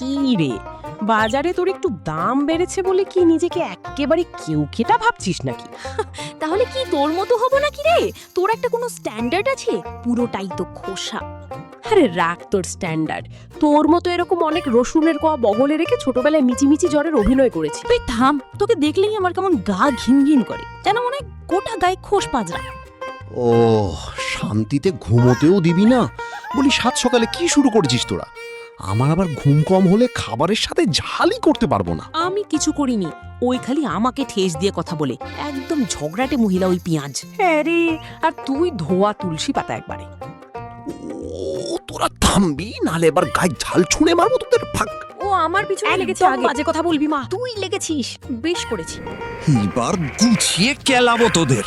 কি রে, বাজারে তোর একটু দাম বেড়েছে বলে কি নিজেকে একেবারে কেউকেটা ভাবছিস নাকি? তাহলে কি তোর মতো হবো নাকি রে? তোর একটা কোনো স্ট্যান্ডার্ড আছে? পুরোটাই তো খোসা। আরে রাখ তোর স্ট্যান্ডার্ড। তোর মতো এরকম অনেক রসুনের কোয়া বগলে রেখে ছোটবেলায় মিচিমিচি জ্বরের অভিনয় করেছি। তুই থাম, তোকে দেখলেই আমার কেমন গা ঘিন ঘিন করে, যেন মনে হয় গোটা গায়ে খোস পাজরা। ও শান্তিতে ঘুমোতেও দিবি না? বলি সাত সকালে কি শুরু করেছিস তোরা? আমার আবার ঘুম কম হলে খাবারের সাথে ঝালই করতে পারবো না। আমি কিছু করিনি, ওই খালি আমাকে ঠেস দিয়ে কথা বলে, একদম ঝগড়াটে মহিলা ওই পেঁয়াজ। হ্যাঁ রে, আর তুই ধোয়া তুলসী পাতা একবারে। ও তোরা থামবি, নালে এবার গায়ে ঝাল ছুঁড়ে মারবো তোদের। ভাগ। ও আমার পিছনে লেগেছে একদম আগে। বাজে কথা বলবি মা। তুই লেগেছিস, বেশ করেছি। এবার গুছিয়ে কেলাবো তোদের।